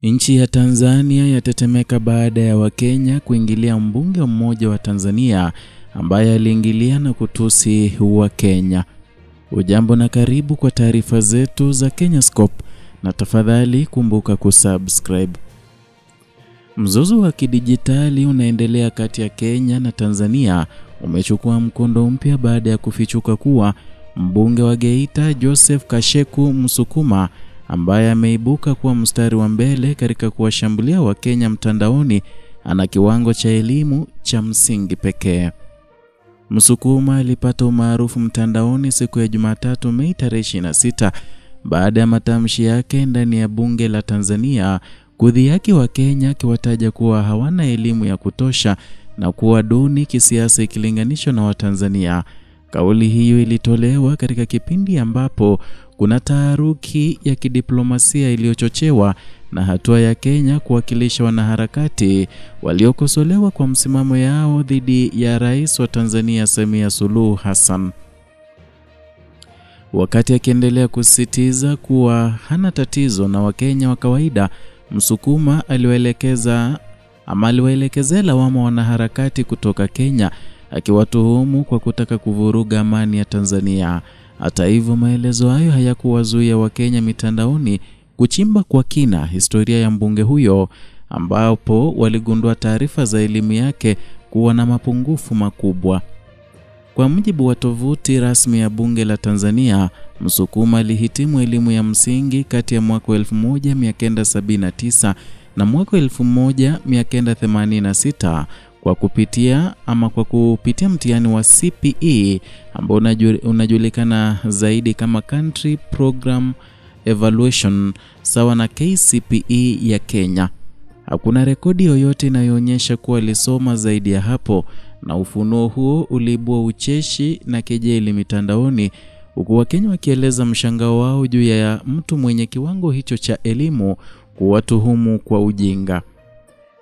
Nchi ya Tanzania yatetemeka baada ya Wakenya kuingilia mbunge mmoja wa Tanzania ambaye aliingilia na kutusi Wakenya. Ujambo na karibu kwa taarifa zetu za Kenyascope, na tafadhali kumbuka kusubscribe. Mzozo wa kidijitali unaendelea kati ya Kenya na Tanzania umechukua mkondo mpya baada ya kufichuka kuwa mbunge wa Geita Joseph Kasheku Musukuma, ambaye ameibuka kuwa mstari wa mbele katika kuwashambulia Wakenya mtandaoni, ana kiwango cha elimu cha msingi pekee. Musukuma alipata umaarufu mtandaoni siku ya Jumatatu Mei 26 baada ya matamshi yake ndani ya bunge la Tanzania kudhihaki Wakenya, akiwataja kuwa hawana elimu ya kutosha na kuwa duni kisiasa ikilinganishwa na Watanzania. Kauli hiyo ilitolewa katika kipindi ambapo kuna taharuki ya kidiplomasia iliyochochewa na hatua ya Kenya kuwakilisha wanaharakati waliokosolewa kwa msimamo yao dhidi ya Rais wa Tanzania Samia Suluhu Hassan. Wakati akiendelea kusisitiza kuwa hana tatizo na Wakenya wa kawaida, Musukuma aliwaelekezea lawama wanaharakati kutoka Kenya, akiwatuhumu kwa kutaka kuvuruga amani ya Tanzania. Hata hivyo, maelezo hayo hayakuwazuia Wakenya mitandaoni kuchimba kwa kina historia ya mbunge huyo, ambapo waligundua taarifa za elimu yake kuwa na mapungufu makubwa. Kwa mujibu wa tovuti rasmi ya bunge la Tanzania, Musukuma alihitimu elimu ya msingi kati ya mwaka 1979 na mwaka 1986 kwa kupitia mtihani wa CPE ambao unajulikana zaidi kama Country Program Evaluation, sawa na KCPE ya Kenya. Hakuna rekodi yoyote inayoonyesha kuwa alisoma zaidi ya hapo, na ufunuo huo uliibua ucheshi na kejeli mitandaoni, huku Wakenya wakieleza mshangao wao juu ya mtu mwenye kiwango hicho cha elimu kuwatuhumu kwa ujinga.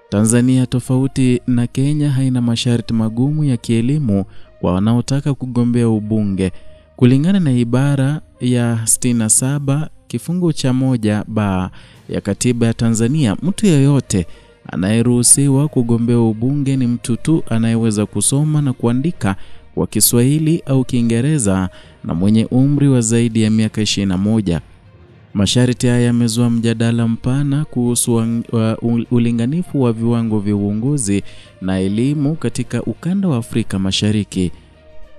Tanzania, tofauti na Kenya, haina masharti magumu ya kielimu kwa wanaotaka kugombea ubunge. Kulingana na ibara ya 67 kifungu cha 1b ya katiba ya Tanzania, mtu yeyote anayeruhusiwa kugombea ubunge ni mtu tu anayeweza kusoma na kuandika kwa Kiswahili au Kiingereza na mwenye umri wa zaidi ya miaka 21. Masharti haya yamezua mjadala mpana kuhusu ulinganifu wa viwango vya uongozi na elimu katika ukanda wa Afrika Mashariki.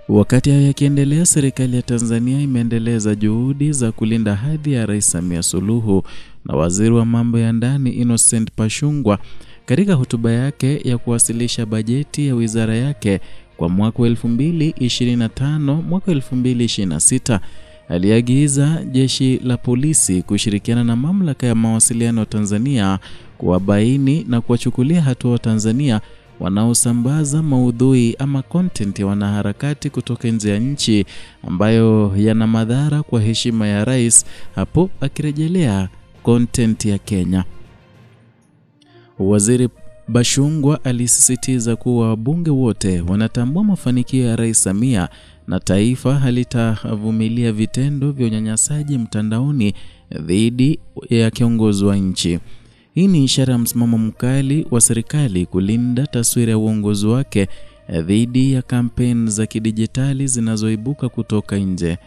Wakati haya yakiendelea, serikali ya Tanzania imeendeleza juhudi za kulinda hadhi ya Rais Samia Suluhu, na waziri wa mambo ya ndani Innocent Bashungwa katika hotuba yake ya kuwasilisha bajeti ya wizara yake kwa mwaka 2025 mwaka 2026 aliagiza jeshi la polisi kushirikiana na mamlaka ya mawasiliano Tanzania kuwabaini na kuwachukulia hatua wa Tanzania wanaosambaza maudhui ama content ya wanaharakati kutoka nje ya nchi ambayo yana madhara kwa heshima ya rais, hapo akirejelea content ya Kenya. Waziri Bashungwa alisisitiza kuwa wabunge wote wanatambua mafanikio ya Rais Samia na taifa halitavumilia vitendo vya unyanyasaji mtandaoni dhidi ya kiongozi wa nchi. Hii ni ishara ya msimamo mkali wa serikali kulinda taswira ya uongozi wake dhidi ya kampeni za kidijitali zinazoibuka kutoka nje.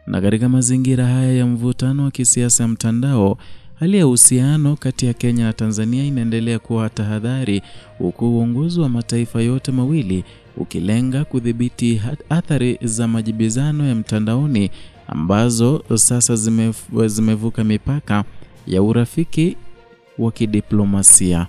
Na katika mazingira haya ya mvutano wa kisiasa mtandao, hali ya uhusiano kati ya Kenya na Tanzania inaendelea kuwa tahadhari, huku uongozi wa mataifa yote mawili ukilenga kudhibiti athari za majibizano ya mtandaoni ambazo sasa zimevuka mipaka ya urafiki wa kidiplomasia.